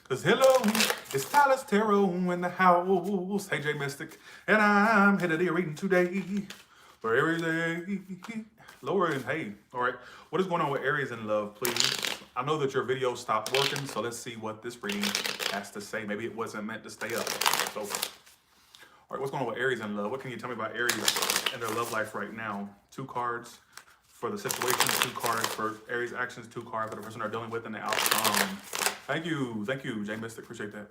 Cause hello, it's Tyler's Tarot in the house. Hey, J Mystic, and I'm headed here reading today for Aries. Laura, hey, all right. What is going on with Aries in love, please? I know that your video stopped working, so let's see what this reading has to say. Maybe it wasn't meant to stay up. So, all right, what's going on with Aries in love? What can you tell me about Aries and their love life right now? 2 cards for the situation, 2 cards for Aries actions, 2 cards for the person they're dealing with and the outcome. Thank you, Jay Mystic. Appreciate that.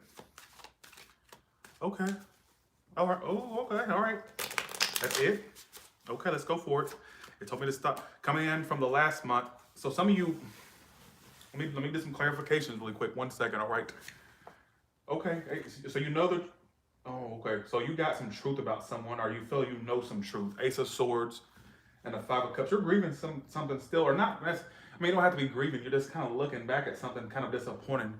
Okay. All right. Oh, okay. All right. That's it. Okay, let's go for it. It told me to stop coming in from the last month. So some of you, let me do some clarifications really quick. 1 second. All right. Okay. So you know that. Oh, okay. So you got some truth about someone, or you feel you know some truth. Ace of Swords and the 5 of Cups. You're grieving something still, or not. I mean, you don't have to be grieving. You're just kind of looking back at something kind of disappointing.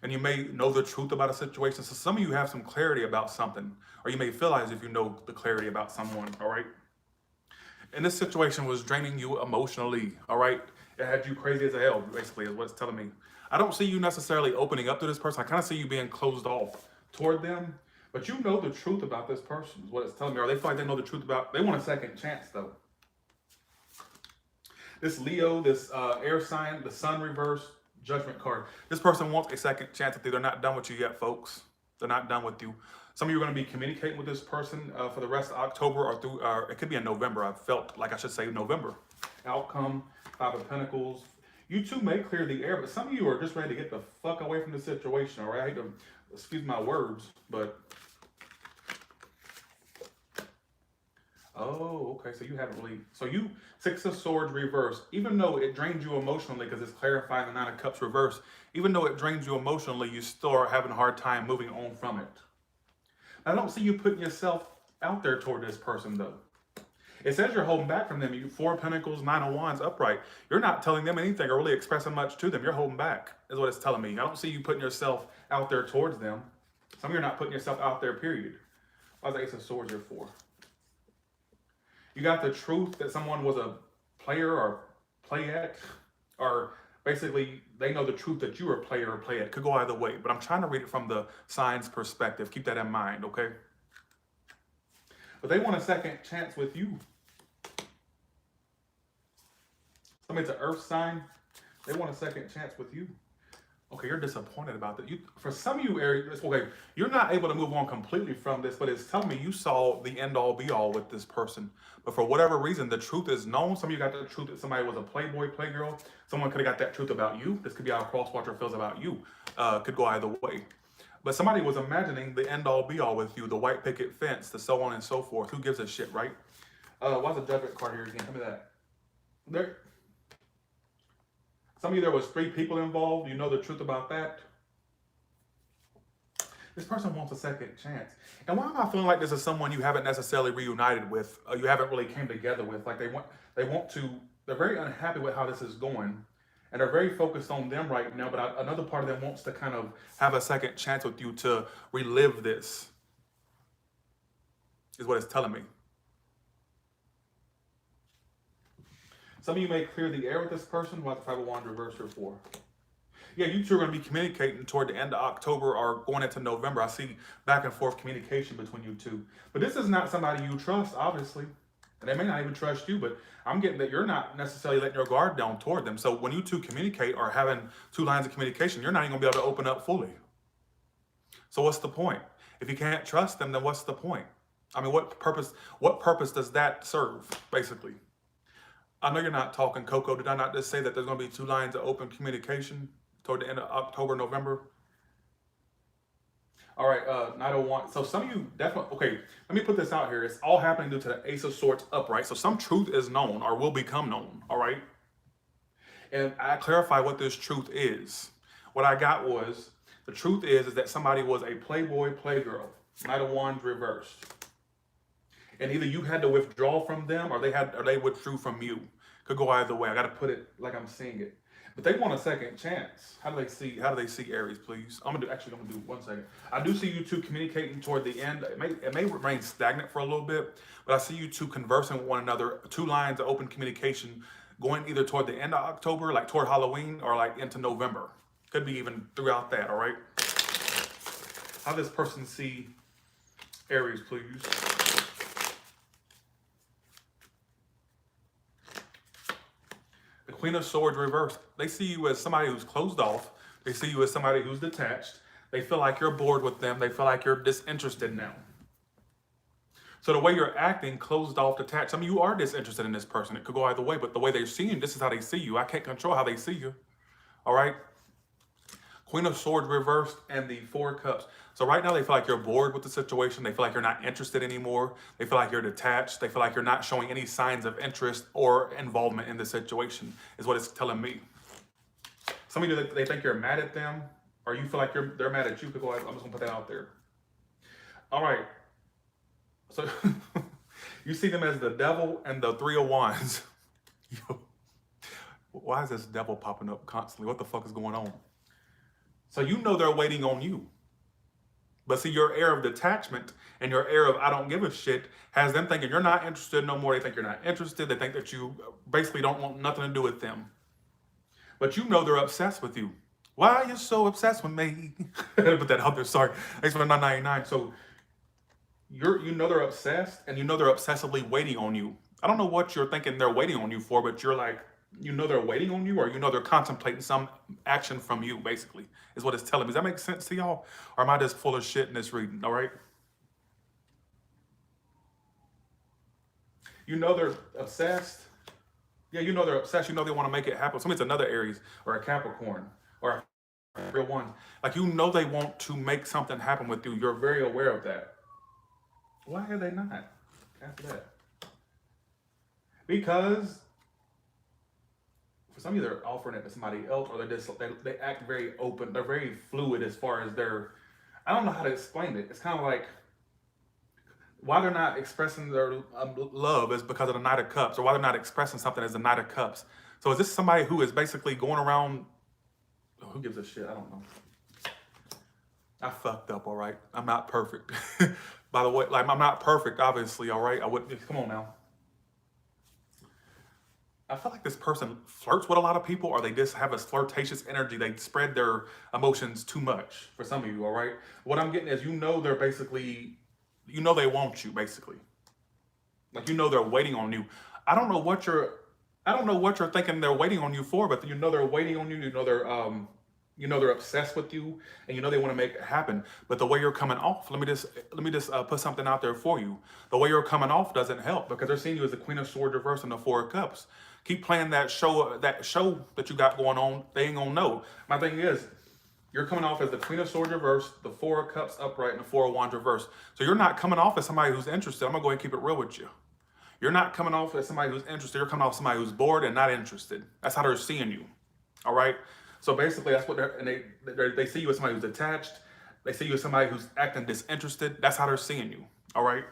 And you may know the truth about a situation. So some of you have some clarity about something, or you may feel as if you know the clarity about someone, all right? And this situation was draining you emotionally, all right? It had you crazy as hell, basically, is what it's telling me. I don't see you necessarily opening up to this person. I kind of see you being closed off toward them, but you know the truth about this person, is what it's telling me. Or they feel like they know the truth about, they want a second chance, though. This Leo, this air sign, the sun reverse, judgment card. This person wants a second chance with you. They're not done with you yet, folks. They're not done with you. Some of you are going to be communicating with this person for the rest of October or through, it could be in November. I felt like I should say November. Outcome, 5 of Pentacles. You two may clear the air, but some of you are just ready to get the fuck away from the situation, all right? I hate to, excuse my words, but... Oh, okay. So you haven't really. So you 6 of Swords reverse. Even though it drains you emotionally, because it's clarifying the 9 of Cups reverse. Even though it drains you emotionally, you still are having a hard time moving on from it. I don't see you putting yourself out there toward this person, though. It says you're holding back from them. You 4 of Pentacles, 9 of Wands, upright. You're not telling them anything or really expressing much to them. You're holding back, is what it's telling me. I don't see you putting yourself out there towards them. Some of you are not putting yourself out there, period. Why is the Ace of Swords here for? You got the truth that someone was a player or playette, or basically they know the truth that you were a player or playette. Could go either way, but I'm trying to read it from the sign's perspective. Keep that in mind, okay? But they want a second chance with you. Somebody's an earth sign. They want a second chance with you. Okay, you're disappointed about that. For some of you, Aries, okay, you're not able to move on completely from this, but it's telling me you saw the end-all, be-all with this person. But for whatever reason, the truth is known. Some of you got the truth that somebody was a playboy, playgirl. Someone could have got that truth about you. This could be how a cross-watcher feels about you. Could go either way. But somebody was imagining the end-all, be-all with you, the white picket fence, the so on and so forth. Who gives a shit, right? Why's the judgment card here again? Tell me that. Some of you, there was 3 people involved. You know the truth about that. This person wants a second chance. And why am I feeling like this is someone you haven't necessarily reunited with, you haven't really came together with? Like they're very unhappy with how this is going. And they're very focused on them right now. But another part of them wants to kind of have a second chance with you to relive this, is what it's telling me. Some of you may clear the air with this person. Why the 5 of Wands reverse here for? Yeah, you two are going to be communicating toward the end of October or going into November. I see back and forth communication between you two. But this is not somebody you trust, obviously. And they may not even trust you, but I'm getting that you're not necessarily letting your guard down toward them. So when you two communicate or having 2 lines of communication, you're not even going to be able to open up fully. So what's the point? If you can't trust them, then what's the point? I mean, what purpose does that serve, basically? I know you're not talking, Coco. Did I not just say that there's going to be 2 lines of open communication toward the end of October, November? All right, 901. So some of you definitely, okay, let me put this out here. It's all happening due to the Ace of Swords upright. So some truth is known or will become known, all right? And I clarify what this truth is. What I got was, the truth is that somebody was a playboy, playgirl. Knight of Wands reversed. And either you had to withdraw from them or they withdrew from you. Could go either way. I got to put it like I'm seeing it. But they want a second chance. How do they see Aries, please? I'm gonna do 1 second. I do see you two communicating toward the end. It may remain stagnant for a little bit, but I see you two conversing with one another. 2 lines of open communication going either toward the end of October, like toward Halloween, or like into November. Could be even throughout that, all right? How this person see Aries, please? The Queen of Swords reversed. They see you as somebody who's closed off. They see you as somebody who's detached. They feel like you're bored with them. They feel like you're disinterested now. So the way you're acting, closed off, detached, I mean, you are disinterested in this person. It could go either way, but the way they're seeing you, this is how they see you. I can't control how they see you. All right? Queen of Swords reversed and the Four of Cups. So right now they feel like you're bored with the situation. They feel like you're not interested anymore. They feel like you're detached. They feel like you're not showing any signs of interest or involvement in the situation, is what it's telling me. Some of you, they think you're mad at them, or you feel like they're mad at you. I'm just going to put that out there. All right. So you see them as the Devil and the Three of Wands. Yo, why is this devil popping up constantly? What the fuck is going on? So you know they're waiting on you. But see, your air of detachment and your air of I don't give a shit has them thinking you're not interested no more. They think you're not interested. They think that you basically don't want nothing to do with them. But you know they're obsessed with you. Why are you so obsessed with me? Put that out there, sorry. Thanks for the $9.99. So you know they're obsessed, and you know they're obsessively waiting on you. I don't know what you're thinking they're waiting on you for, but you're like, you know they're waiting on you, or you know they're contemplating some action from you, basically, is what it's telling me. Does that make sense to y'all? Or am I just full of shit in this reading, all right? You know they're obsessed. Yeah, you know they're obsessed. You know they want to make it happen. Somebody's another Aries or a Capricorn or a real one. Like, you know they want to make something happen with you. You're very aware of that. Why are they not? After that. Because for some of you, they're offering it to somebody else, or they act very open. They're very fluid as far as I don't know how to explain it. It's kind of like why they're not expressing their love is because of the Knight of Cups, or why they're not expressing something as the Knight of Cups. So is this somebody who is basically going around, who gives a shit? I don't know. I fucked up, all right? I'm not perfect. By the way, like, I'm not perfect, obviously, all right? I wouldn't, come on now. I feel like this person flirts with a lot of people, or they just have a flirtatious energy. They spread their emotions too much for some of you, all right? What I'm getting is, you know they're basically, you know they want you, basically. Like, you know they're waiting on you. I don't know what you're thinking they're waiting on you for, but you know they're waiting on you. You know they're obsessed with you, and you know they want to make it happen. But the way you're coming off, let me just put something out there for you. The way you're coming off doesn't help, because they're seeing you as the Queen of Swords reversed and the Four of Cups. Keep playing that show that you got going on. They ain't gonna know. My thing is, you're coming off as the Queen of Swords reversed, the Four of Cups upright, and the Four of Wands reversed. So you're not coming off as somebody who's interested. I'm gonna go ahead and keep it real with you. You're not coming off as somebody who's interested. You're coming off as somebody who's bored and not interested. That's how they're seeing you. All right. So basically, that's what they see you as somebody who's detached. They see you as somebody who's acting disinterested. That's how they're seeing you. All right.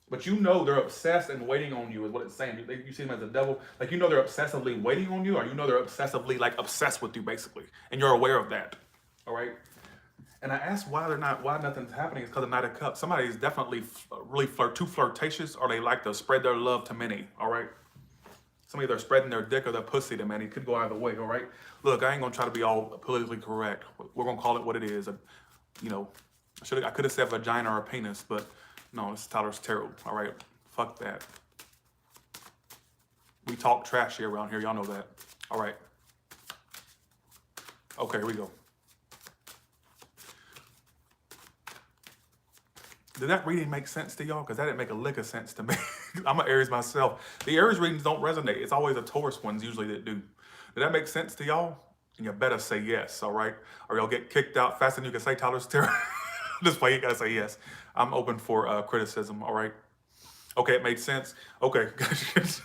But you know they're obsessed and waiting on you, is what it's saying. You see them as a devil. Like, you know they're obsessively waiting on you, or you know they're obsessively, like, obsessed with you, basically. And you're aware of that. All right? And I asked why nothing's happening. It's because of Knight of Cups. Somebody's definitely really too flirtatious, or they like to spread their love to many. All right? Somebody, they're spreading their dick or their pussy to many. It could go either way, all right? Look, I ain't going to try to be all politically correct. We're going to call it what it is. You know, I could have said vagina or penis, but no, this is Tyler's Tarot, all right? Fuck that. We talk trashy around here. Y'all know that. All right. Okay, here we go. Did that reading make sense to y'all? Because that didn't make a lick of sense to me. I'm an Aries myself. The Aries readings don't resonate. It's always the Taurus ones usually that do. Did that make sense to y'all? And you better say yes, all right? Or you'll get kicked out faster than you can say Tyler's Tarot. This way you gotta say yes. I'm open for criticism, all right? Okay, it made sense. Okay. That's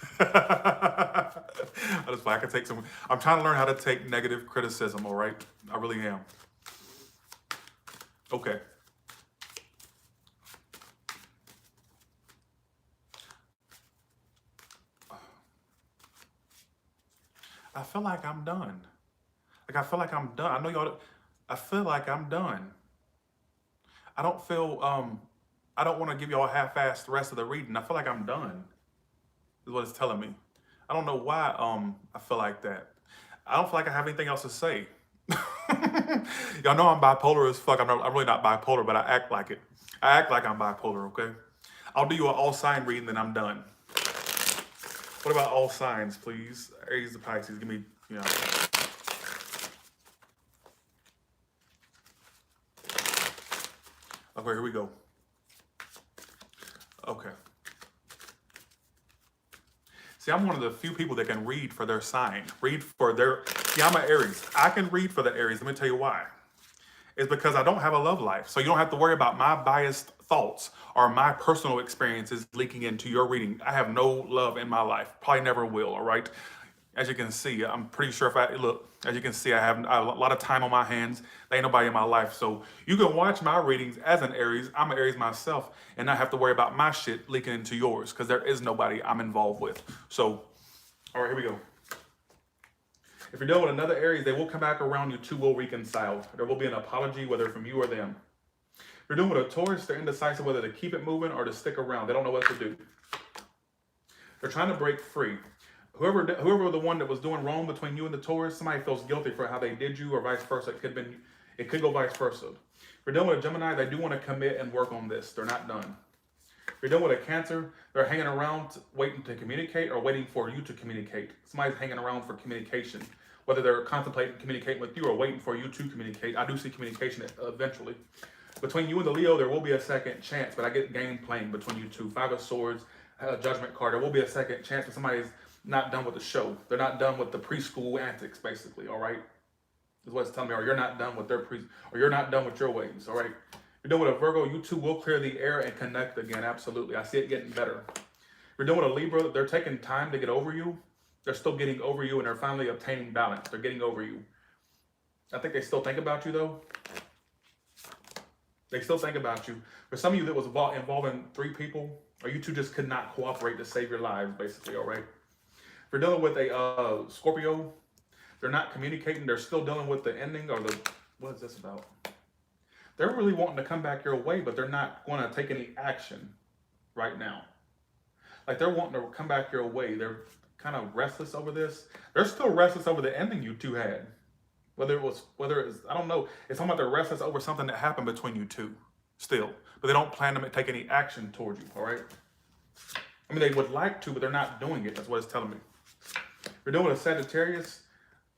why I can take some. I'm trying to learn how to take negative criticism, all right? I really am. Okay. I feel like I'm done. Like, I feel like I'm done. I know y'all, I feel like I'm done. I don't feel, I don't want to give y'all a half-assed the rest of the reading. I feel like I'm done, is what it's telling me. I don't know why I feel like that. I don't feel like I have anything else to say. Y'all know I'm bipolar as fuck. I'm really not bipolar, but I act like it. I act like I'm bipolar, okay? I'll do you an all sign reading, then I'm done. What about all signs, please? Aries to Pisces, give me, you know. Okay, here we go. Okay. See, I'm one of the few people that can read for their sign. Read for their... See, I'm an Aries. I can read for the Aries. Let me tell you why. It's because I don't have a love life. So you don't have to worry about my biased thoughts or my personal experiences leaking into your reading. I have no love in my life. Probably never will, all right? As you can see, I'm pretty sure if I look, as you can see, I have a lot of time on my hands. There ain't nobody in my life. So you can watch my readings as an Aries. I'm an Aries myself and not have to worry about my shit leaking into yours because there is nobody I'm involved with. So, all right, here we go. If you're dealing with another Aries, they will come back around. You two will reconcile. There will be an apology, whether from you or them. If you're dealing with a Taurus, they're indecisive whether to keep it moving or to stick around. They don't know what to do. They're trying to break free. Whoever the one that was doing wrong between you and the Taurus, somebody feels guilty for how they did you, or vice versa. It could go vice versa. If you're dealing with a Gemini, they do want to commit and work on this. They're not done. If you're dealing with a Cancer, they're hanging around waiting to communicate or waiting for you to communicate. Somebody's hanging around for communication, whether they're contemplating communicating with you or waiting for you to communicate. I do see communication eventually. Between you and the Leo, there will be a second chance, but I get game playing between you two. Five of Swords, Judgment card. There will be a second chance, but somebody's not done with the show. They're not done with the preschool antics, basically, all right? Is what it's telling me, or you're not done with or you're not done with your ways, all right? If you're dealing with a Virgo, you two will clear the air and connect again, absolutely. I see it getting better. If you're dealing with a Libra, they're taking time to get over you. They're still getting over you, and they're finally obtaining balance. They're getting over you. I think they still think about you, though. They still think about you. For some of you that was involving 3 people, or you two just could not cooperate to save your lives, basically, all right? If you're dealing with a Scorpio, they're not communicating. They're still dealing with the ending or the... What is this about? They're really wanting to come back your way, but they're not going to take any action right now. Like, they're wanting to come back your way. They're kind of restless over this. They're still restless over the ending you two had. Whether it's, I don't know. It's talking about they're restless over something that happened between you two still. But they don't plan to take any action towards you, all right? I mean, they would like to, but they're not doing it. That's what it's telling me. If you're doing a Sagittarius,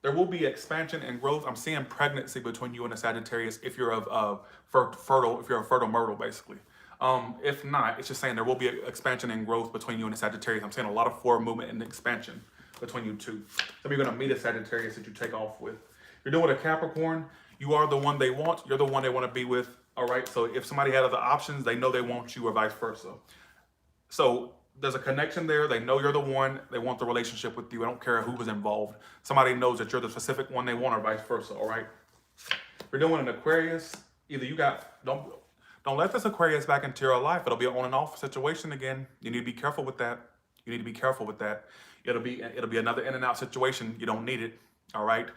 there will be expansion and growth. I'm seeing pregnancy between you and a Sagittarius if you're fertile, if you're a fertile myrtle, basically. If not, it's just saying there will be expansion and growth between you and a Sagittarius. I'm seeing a lot of forward movement and expansion between you two. Some of you are going to meet a Sagittarius that you take off with. If you're doing a Capricorn, you are the one they want. You're the one they want to be with. All right. So if somebody had other options, they know they want you or vice versa. So there's a connection there. They know you're the one. They want the relationship with you. I don't care who was involved. Somebody knows that you're the specific one they want or vice versa. All right. If you're doing an Aquarius, either you got, don't let this Aquarius back into your life. It'll be an on and off situation again. You need to be careful with that. You need to be careful with that. It'll be another in and out situation. You don't need it. All right.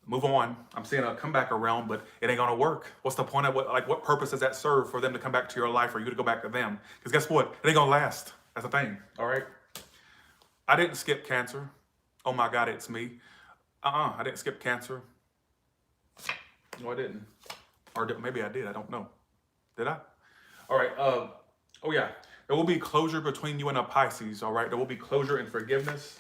Move on. I'm seeing a comeback around, but it ain't gonna work. What's the point of what purpose does that serve for them to come back to your life or you to go back to them? Because guess what? It ain't gonna last. That's the thing. All right. I didn't skip Cancer. Oh my God, it's me. I didn't skip Cancer. No, I didn't. Or maybe I did. I don't know. Did I? All right. Oh yeah. There will be closure between you and a Pisces. All right. There will be closure and forgiveness.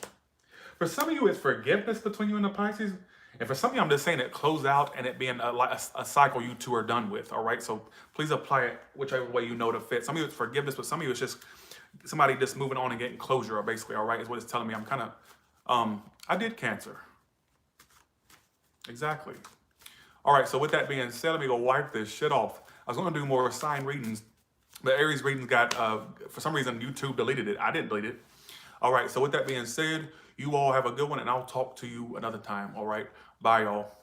For some of you, it's forgiveness between you and a Pisces. And for some of you, I'm just saying it closed out and it being a cycle you two are done with, all right? So please apply it whichever way you know to fit. Some of you it's forgiveness, but some of you it's just somebody just moving on and getting closure, basically, all right, is what it's telling me. I'm kind of, I did Cancer. Exactly. All right, so with that being said, let me go wipe this shit off. I was going to do more sign readings, but Aries readings got, for some reason, YouTube deleted it. I didn't delete it. All right, so with that being said, you all have a good one, and I'll talk to you another time, all right? Bye, y'all.